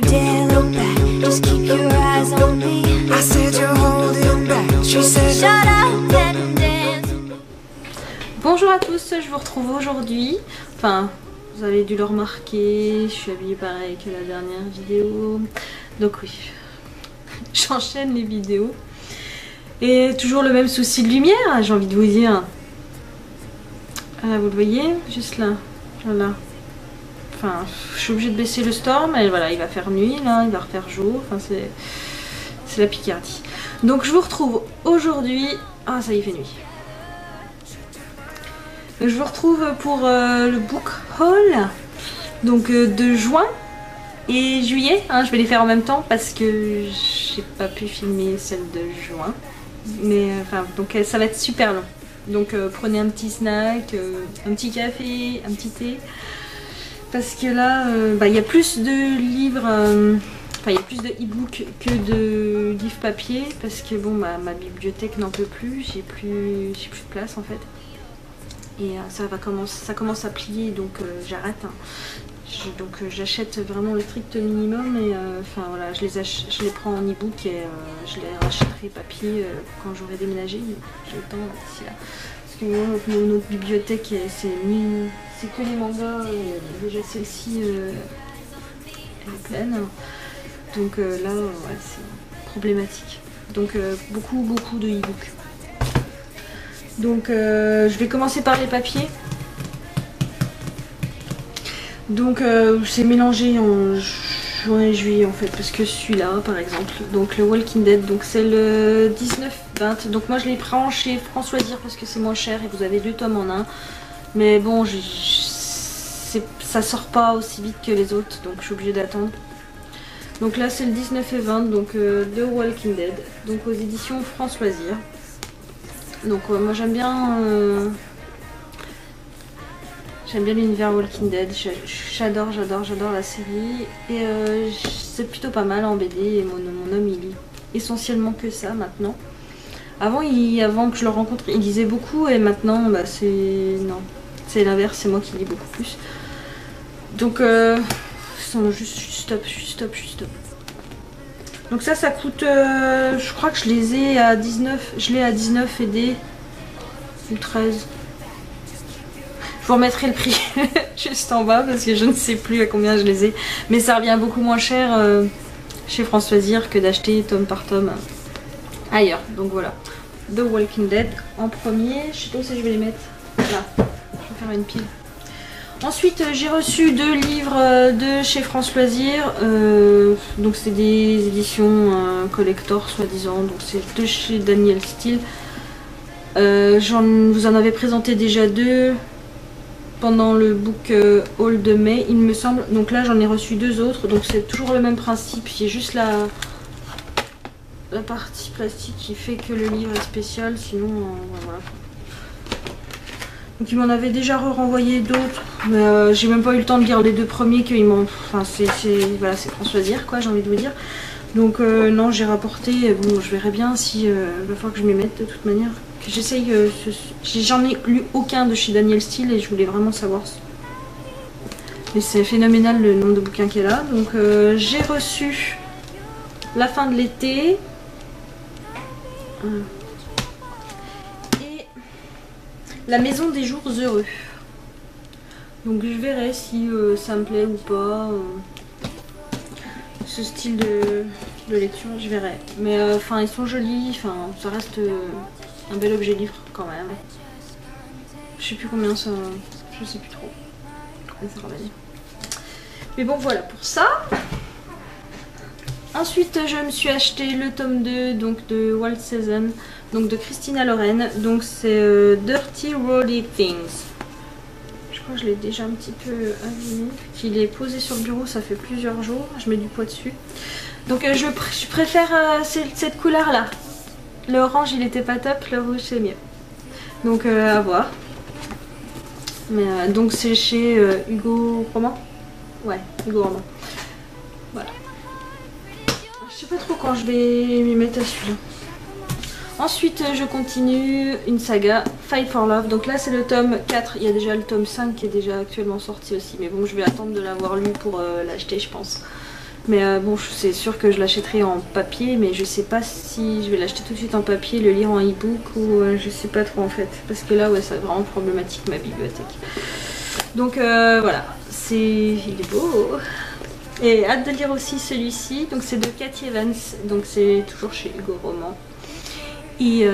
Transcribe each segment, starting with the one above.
dare look back, just keep your eyes on me. I said you're holding back, she said shut up and dance. Bonjour à tous, je vous retrouve aujourd'hui. Enfin, vous avez dû le remarquer, je suis habillée pareil que la dernière vidéo. Donc oui, j'enchaîne les vidéos. Et toujours le même souci de lumière, j'ai envie de vous dire. Ah, vous le voyez, juste là. Voilà. Enfin, je suis obligée de baisser le storm, mais voilà, il va faire nuit, là, il va refaire jour. Enfin, c'est la Picardie. Donc je vous retrouve aujourd'hui. Ah, ça y est, il fait nuit. Je vous retrouve pour le book haul, donc de juin et juillet. Hein, je vais les faire en même temps parce que j'ai pas pu filmer celle de juin. Mais enfin, donc ça va être super long. Donc prenez un petit snack, un petit café, un petit thé. Parce que là, il y a plus de livres, enfin il y a plus de e-book que de livres papier. Parce que bon, ma bibliothèque n'en peut plus, j'ai plus de place en fait. Et ça commence à plier, donc j'arrête. Hein. Donc j'achète vraiment le strict minimum et enfin voilà, je les prends en e-book et je les rachèterai papier quand j'aurai déménagé. J'ai le temps d'ici là. Parce que moi, notre bibliothèque, c'est que les mangas et déjà celle-ci elle est pleine. Donc là, ouais, c'est problématique. Donc beaucoup de e-book. Donc je vais commencer par les papiers. Donc c'est mélangé en juin et juillet en fait, parce que celui-là par exemple, donc le Walking Dead, donc c'est le 19-20. Donc moi je les prends chez France Loisirs parce que c'est moins cher et vous avez 2 tomes en un. Mais bon, ça sort pas aussi vite que les autres, donc je suis obligée d'attendre. Donc là c'est le 19 et 20, donc The Walking Dead, donc aux éditions France Loisirs. Donc moi j'aime bien l'univers Walking Dead, j'adore la série et c'est plutôt pas mal en BD et mon homme il lit essentiellement que ça maintenant. Avant que je le rencontre il lisait beaucoup et maintenant c'est l'inverse, c'est moi qui lis beaucoup plus. Donc juste stop. Donc ça coûte, je crois que je les ai à 19, je l'ai à 19 et des ou 13. Je vous remettrai le prix juste en bas parce que je ne sais plus à combien je les ai. Mais ça revient beaucoup moins cher chez France Loisirs que d'acheter tome par tome ailleurs. Donc voilà, The Walking Dead en premier. Je sais pas où je vais les mettre. Là, je vais faire une pile. Ensuite j'ai reçu 2 livres de chez France Loisirs, donc c'est des éditions collector soi-disant, donc c'est de chez Daniel Steele. Vous en avez présenté déjà 2 pendant le book haul de mai il me semble, donc là j'en ai reçu 2 autres, donc c'est toujours le même principe, il y a juste la partie plastique qui fait que le livre est spécial, sinon voilà. Donc ils m'en avaient déjà renvoyé d'autres, mais j'ai même pas eu le temps de lire les 2 premiers qu'ils m'ont... Enfin voilà, c'est France Loisirs quoi, j'ai envie de vous dire. Donc non, j'ai rapporté, bon je verrai bien si la fois que je m'y mette de toute manière. J'essaye, j'en ai lu aucun de chez Daniel Steele et je voulais vraiment savoir. Mais c'est phénoménal le nombre de bouquins qu'il y a là. Donc j'ai reçu La fin de l'été. La maison des jours heureux. Donc je verrai si ça me plaît ou pas. Ce style de lecture, je verrai. Mais enfin ils sont jolis, enfin ça reste un bel objet livre quand même. Je sais plus combien ça... Je sais plus trop. Combien ça revenait. Mais bon voilà pour ça. Ensuite je me suis acheté le tome 2 donc de Wild Season, donc de Christina Loren. Donc c'est Dirty Roady Things. Je crois que je l'ai déjà un petit peu abîmé. Il est posé sur le bureau, ça fait plusieurs jours. Je mets du poids dessus. Donc je préfère cette couleur là. Le orange il était pas top, le rouge c'est mieux. Donc à voir. Mais donc c'est chez Hugo Roman. Ouais, Hugo Roman. Voilà. Je sais pas trop quand je vais m'y mettre à celui-là. Ensuite je continue une saga, Fight for Love. Donc là c'est le tome 4, il y a déjà le tome 5 qui est déjà actuellement sorti aussi. Mais bon, je vais attendre de l'avoir lu pour l'acheter je pense. Mais bon, c'est sûr que je l'achèterai en papier, mais je sais pas si je vais l'acheter tout de suite en papier, le lire en e-book ou je sais pas trop en fait. Parce que là, ouais, c'est vraiment problématique ma bibliothèque. Donc voilà, il est beau. Et hâte de lire aussi celui-ci. Donc c'est de Cathy Evans, donc c'est toujours chez Hugo Roman. Et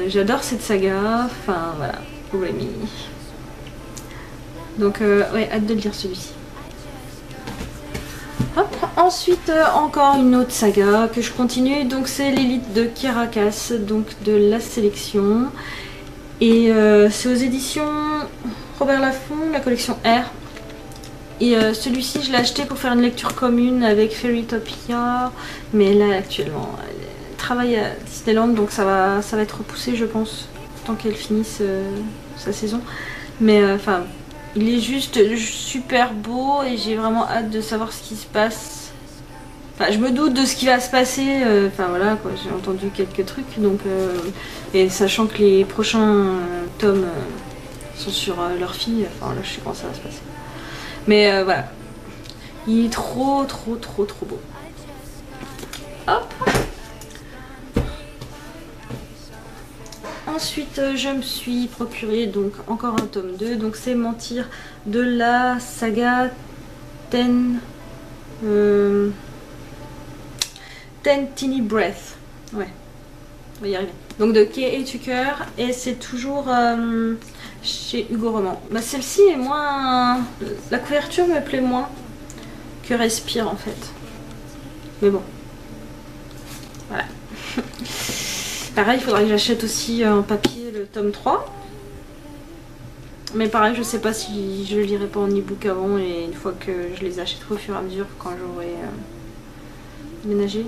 j'adore cette saga, enfin voilà, Remy. Donc ouais, hâte de lire celui-ci. Hop. Ensuite encore une autre saga que je continue, donc c'est l'élite de Caracas, donc de la sélection. Et c'est aux éditions Robert Laffont, la collection R. Et celui-ci je l'ai acheté pour faire une lecture commune avec Fairytopia, mais là actuellement elle travaille à Disneyland, donc ça va être repoussé je pense, tant qu'elle finisse sa saison. Mais enfin, il est juste super beau et j'ai vraiment hâte de savoir ce qui se passe. Enfin, je me doute de ce qui va se passer, enfin voilà quoi, j'ai entendu quelques trucs, donc et sachant que les prochains tomes sont sur leur fille, enfin là je sais comment ça va se passer. Mais voilà, il est trop beau. Hop. Ensuite je me suis procuré donc encore un tome 2, donc c'est Mentir de la saga Ten Teeny Breath. Ouais, on va y arriver. Donc de Kay Tucker, et c'est toujours chez Hugo Roman. Bah, celle-ci est moins... La couverture me plaît moins que Respire en fait. Mais bon. Voilà. Pareil, il faudrait que j'achète aussi en papier le tome 3. Mais pareil, je sais pas si je le lirai pas en e-book avant, et une fois que je les achèterai au fur et à mesure quand j'aurai ménagé,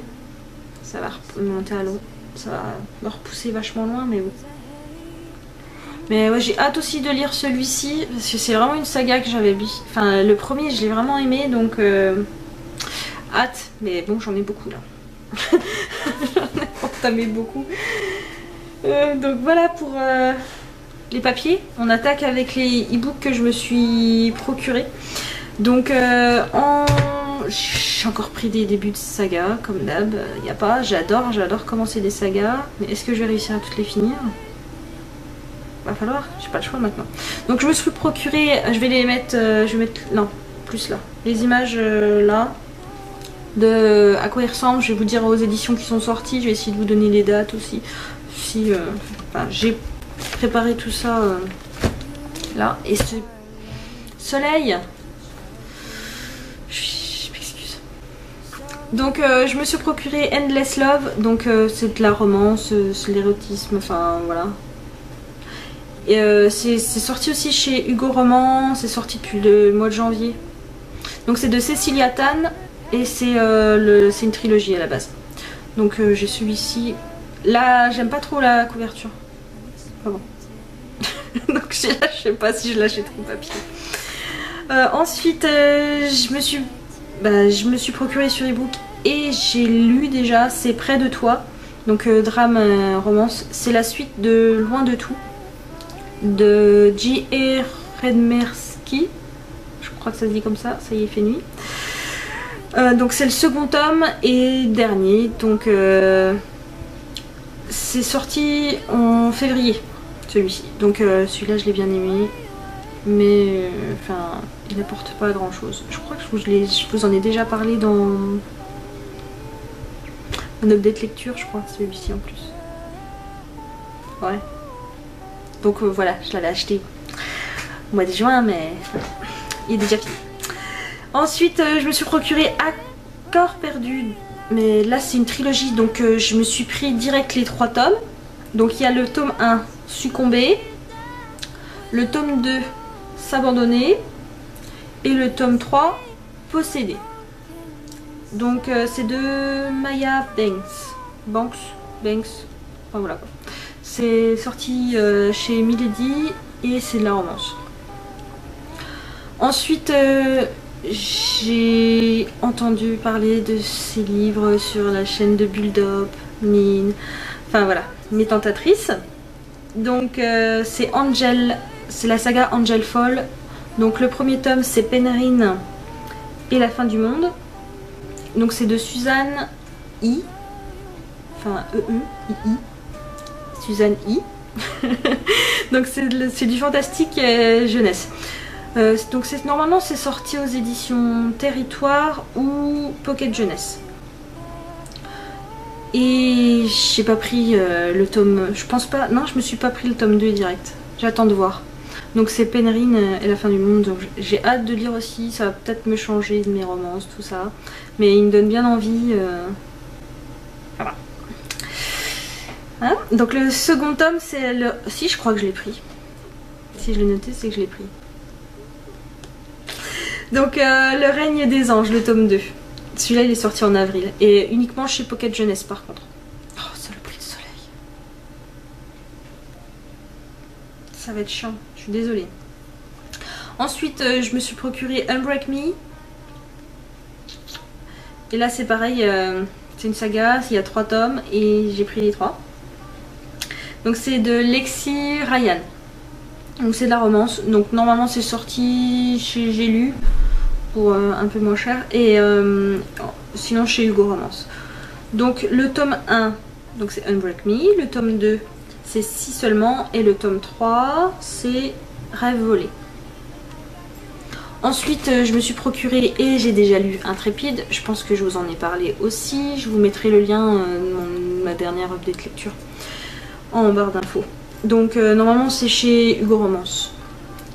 ça va remonter à l'eau. Ça va me repousser vachement loin, mais bon. Mais ouais, j'ai hâte aussi de lire celui-ci, parce que c'est vraiment une saga que j'avais... Enfin, le premier, je l'ai vraiment aimé, donc... hâte, mais bon, j'en ai beaucoup, là. J'en ai entamé beaucoup. Donc voilà pour les papiers. On attaque avec les e-books que je me suis procurés. Donc j'ai encore pris des débuts de saga, comme d'hab. Y a pas, j'adore commencer des sagas. Mais est-ce que je vais réussir à toutes les finir? Va falloir, j'ai pas le choix maintenant. Donc je me suis procuré, je vais les mettre, je vais mettre, non, plus là. Les images là, de à quoi ils ressemblent, je vais vous dire aux éditions qui sont sorties, je vais essayer de vous donner les dates aussi. Si, enfin, j'ai préparé tout ça là. Et ce soleil, je m'excuse. Donc je me suis procuré Endless Love, donc c'est de la romance, c'est l'érotisme, enfin voilà. Et c'est sorti aussi chez Hugo Roman, c'est sorti depuis le mois de janvier. Donc c'est de Cecilia Tan et c'est une trilogie à la base. Donc j'ai celui-ci. Là j'aime pas trop la couverture. Ah bon. Donc je sais pas si je l'achèterai au papier. Ensuite je me suis procuré sur ebook et j'ai lu déjà C'est Près de toi. Donc drame romance. C'est la suite de Loin de tout, de J.R. Redmerski, je crois que ça se dit comme ça, ça y est, il fait nuit. Donc c'est le second tome et dernier, donc c'est sorti en février celui-ci, donc celui-là je l'ai bien aimé, mais enfin il n'apporte pas grand chose. Je crois que je vous en ai déjà parlé dans un update lecture, je crois, celui-ci en plus. Ouais. Donc voilà, je l'avais acheté au mois de juin, mais il est déjà fini. Ensuite, je me suis procuré Accord perdu, mais là c'est une trilogie, donc je me suis pris direct les 3 tomes. Donc il y a le tome 1, Succomber, le tome 2, S'abandonner, et le tome 3, Posséder. Donc c'est de Maya Banks, enfin voilà quoi. C'est sorti chez Milady et c'est de la romance. Ensuite, j'ai entendu parler de ces livres sur la chaîne de Bulldog, Nin, enfin voilà, Mes Tentatrices. Donc c'est la saga Angel Fall. Donc le premier tome c'est Penryn et la fin du monde. Donc c'est de Suzanne I. Enfin I. Suzanne I. Donc c'est du fantastique jeunesse. Donc normalement c'est sorti aux éditions Territoire ou Pocket Jeunesse. Et j'ai pas pris le tome, je pense pas, non je me suis pas pris le tome 2 direct, j'attends de voir. Donc c'est Penryn et la fin du monde, donc j'ai hâte de lire aussi, ça va peut-être me changer de mes romances, tout ça. Mais il me donne bien envie, voilà. Hein, donc le second tome c'est le... Si je crois que je l'ai pris. Si je l'ai noté c'est que je l'ai pris. Donc le règne des anges, le tome 2. Celui-là il est sorti en avril. Et uniquement chez Pocket Jeunesse par contre. Oh, saloperie de soleil. Ça va être chiant, je suis désolée. Ensuite je me suis procuré Unbreak Me. Et là c'est pareil, c'est une saga, il y a 3 tomes et j'ai pris les 3. Donc c'est de Lexi Ryan. Donc c'est de la romance. Donc normalement c'est sorti chez J'ai lu pour un peu moins cher. Et sinon chez Hugo Romance. Donc le tome 1, donc c'est Unbreak Me. Le tome 2 c'est Si seulement. Et le tome 3 c'est Rêve volé. Ensuite je me suis procuré et j'ai déjà lu Intrépide. Je pense que je vous en ai parlé aussi. Je vous mettrai le lien de ma dernière update lecture en barre d'infos. Donc normalement c'est chez Hugo Romance.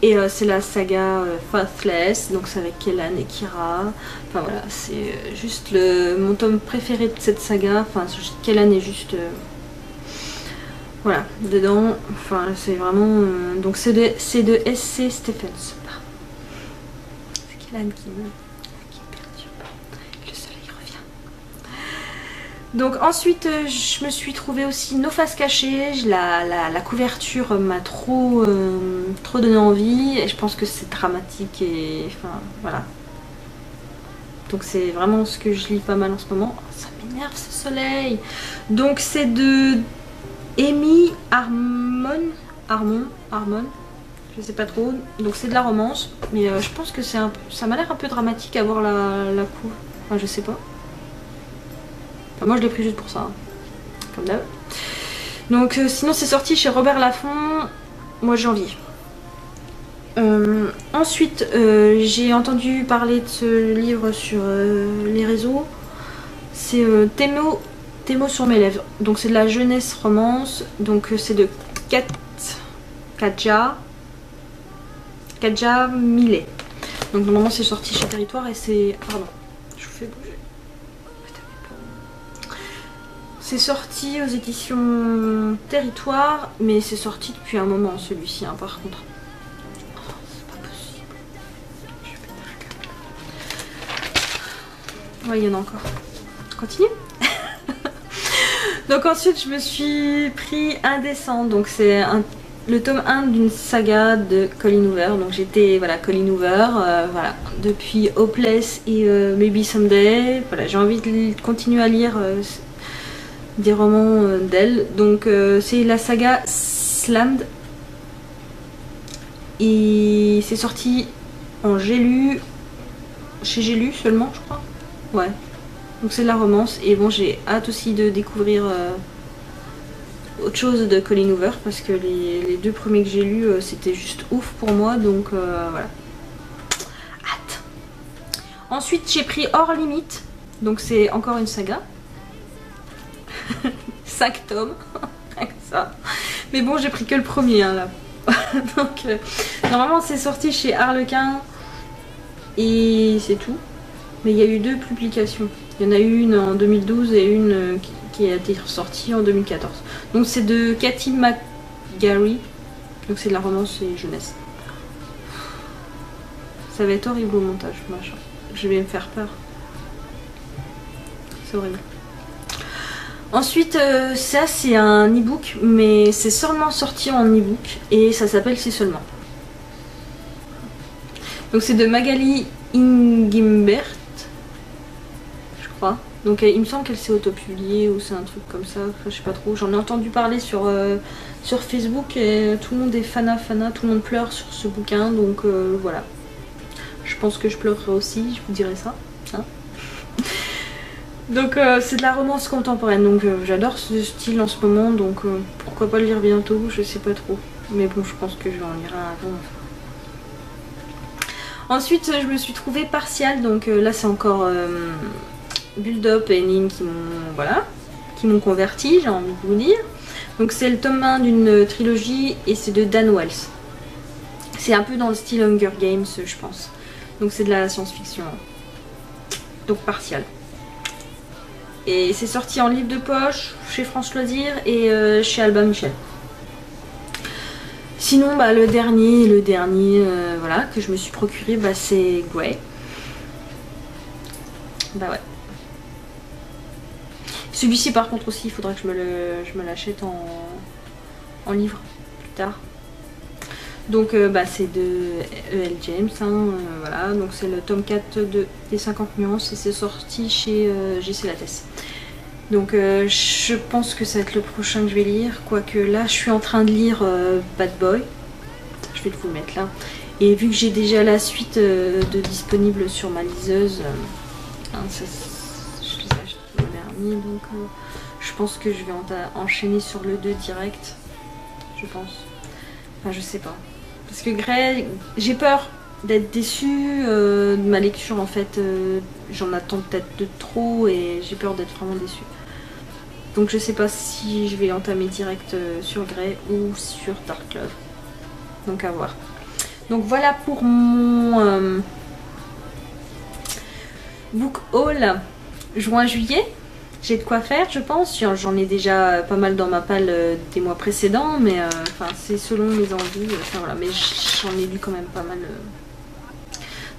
Et c'est la saga Faithless, donc c'est avec Kellan et Kira. Enfin voilà, c'est juste mon tome préféré de cette saga. Enfin Kellan est juste... voilà, dedans. Enfin c'est vraiment... donc c'est de S.C. Stephens. C'est Kellan qui me perturbe. Le soleil revient. Donc ensuite je me suis trouvé aussi Nos faces cachées. La couverture m'a trop donné envie et je pense que c'est dramatique et enfin voilà. Donc c'est vraiment ce que je lis pas mal en ce moment. Oh, ça m'énerve ce soleil. Donc c'est de Amy Harmon, je sais pas trop. Donc c'est de la romance mais je pense que ça m'a l'air un peu dramatique à voir la couve. Enfin je sais pas. Enfin, moi je l'ai pris juste pour ça, hein. Comme d'hab. Donc sinon c'est sorti chez Robert Laffont, mois de janvier. Ensuite j'ai entendu parler de ce livre sur les réseaux. C'est Tes mots sur mes lèvres. Donc c'est de la jeunesse romance. Donc c'est de Kadja Millet. Donc normalement c'est sorti chez Territoire et c'est... Pardon, je vous fais bouger. C'est sorti aux éditions Territoire, mais c'est sorti depuis un moment celui-ci, hein, par contre. Oh, c'est pas possible. Je vais péter un câble. Ouais, il y en a encore. Continue. Donc ensuite, je me suis pris Indécent. Donc c'est le tome 1 d'une saga de Colleen Hoover. Donc j'étais, voilà, Colleen Hoover, voilà, depuis Hopeless et Maybe Someday. Voilà, j'ai envie de continuer à lire... des romans d'elle. Donc c'est la saga Slammed et c'est sorti en J'ai lu, chez J'ai lu seulement je crois. Ouais, donc c'est de la romance et bon j'ai hâte aussi de découvrir autre chose de Colleen Hoover parce que les 2 premiers que j'ai lus c'était juste ouf pour moi, donc voilà, hâte. Ensuite j'ai pris Hors Limite, donc c'est encore une saga. 5 tomes, rien que ça. Mais bon, j'ai pris que le premier, hein, là. Donc, normalement, c'est sorti chez Harlequin. Et c'est tout. Mais il y a eu 2 publications. Il y en a eu une en 2012 et une qui a été sortie en 2014. Donc, c'est de Cathy McGarry. Donc, c'est de la romance et jeunesse. Ça va être horrible au montage, machin. Je vais me faire peur. C'est horrible. Ensuite, ça c'est un e-book, mais c'est seulement sorti en e-book et ça s'appelle Si seulement. Donc c'est de Magali Ingimbert, je crois. Donc il me semble qu'elle s'est auto-publiée ou c'est un truc comme ça, enfin, je sais pas trop. J'en ai entendu parler sur Facebook et tout le monde est fana, tout le monde pleure sur ce bouquin, donc voilà. Je pense que je pleurerai aussi, je vous dirai ça. Hein. Donc c'est de la romance contemporaine, donc j'adore ce style en ce moment, donc pourquoi pas le lire bientôt, je sais pas trop. Mais bon, je pense que je vais en lire un avant. Ensuite, je me suis trouvée Partial, donc là c'est encore Build Up et Nin qui m'ont converti, j'ai envie de vous dire. Donc c'est le tome 1 d'une trilogie et c'est de Dan Wells. C'est un peu dans le style Hunger Games, je pense. Donc c'est de la science-fiction. Donc Partial. Et c'est sorti en livre de poche chez France Loisirs et chez Albin Michel. Sinon, bah, le dernier voilà, que je me suis procuré, bah, c'est Grey. Bah ouais. Celui-ci par contre aussi, il faudra que je me l'achète en livre plus tard. Donc bah, c'est de E.L. James, hein, voilà, donc c'est le tome 4 des 50 nuances et c'est sorti chez J.C. Lattès. Donc je pense que ça va être le prochain que je vais lire, quoique là je suis en train de lire Bad Boy, je vais vous le mettre là. Et vu que j'ai déjà la suite de disponible sur ma liseuse, hein, je les ai achetés le dernier, donc je pense que je vais enchaîner sur le 2 direct, je pense. Enfin je sais pas. Parce que Grey, j'ai peur d'être déçue de ma lecture en fait, j'en attends peut-être de trop et j'ai peur d'être vraiment déçue. Donc je sais pas si je vais entamer direct sur Grey ou sur Dark Love. Donc à voir. Donc voilà pour mon book haul juin-juillet. J'ai de quoi faire je pense, j'en ai déjà pas mal dans ma palle des mois précédents, mais enfin c'est selon mes envies, enfin voilà, mais j'en ai lu quand même pas mal.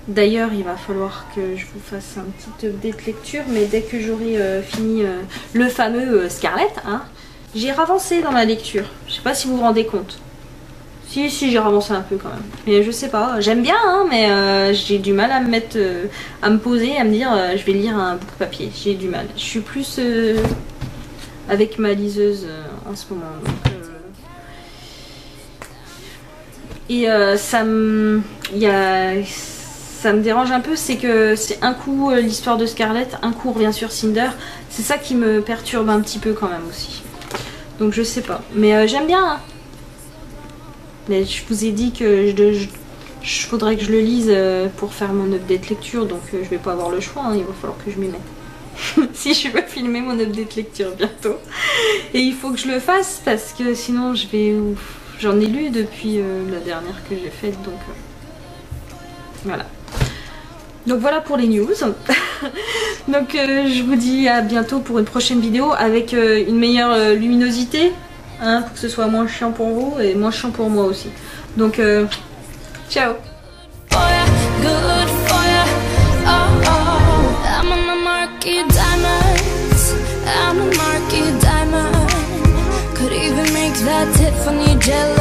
D'ailleurs il va falloir que je vous fasse un petit update lecture, mais dès que j'aurai fini le fameux Scarlet, hein, j'ai ravancé dans ma lecture, je sais pas si vous vous rendez compte. Si, j'ai ravancé un peu quand même. Mais je sais pas, j'aime bien, hein, mais j'ai du mal à me mettre, à me poser, à me dire je vais lire un book papier. J'ai du mal. Je suis plus avec ma liseuse en ce moment. Donc, et ça me dérange un peu, c'est que c'est un coup l'histoire de Scarlett, un coup on revient sur Cinder. C'est ça qui me perturbe un petit peu quand même aussi. Donc je sais pas. Mais j'aime bien, hein. Mais je vous ai dit que je faudrait que je le lise pour faire mon update lecture, donc je vais pas avoir le choix, hein, il va falloir que je m'y mette. Si je veux filmer mon update lecture bientôt. Et il faut que je le fasse parce que sinon je vais... J'en ai lu depuis la dernière que j'ai faite, donc voilà. Donc voilà pour les news. Donc je vous dis à bientôt pour une prochaine vidéo avec une meilleure luminosité. Hein, pour que ce soit moins chiant pour vous et moins chiant pour moi aussi. Donc, ciao. Could even make that Tiffany jealous.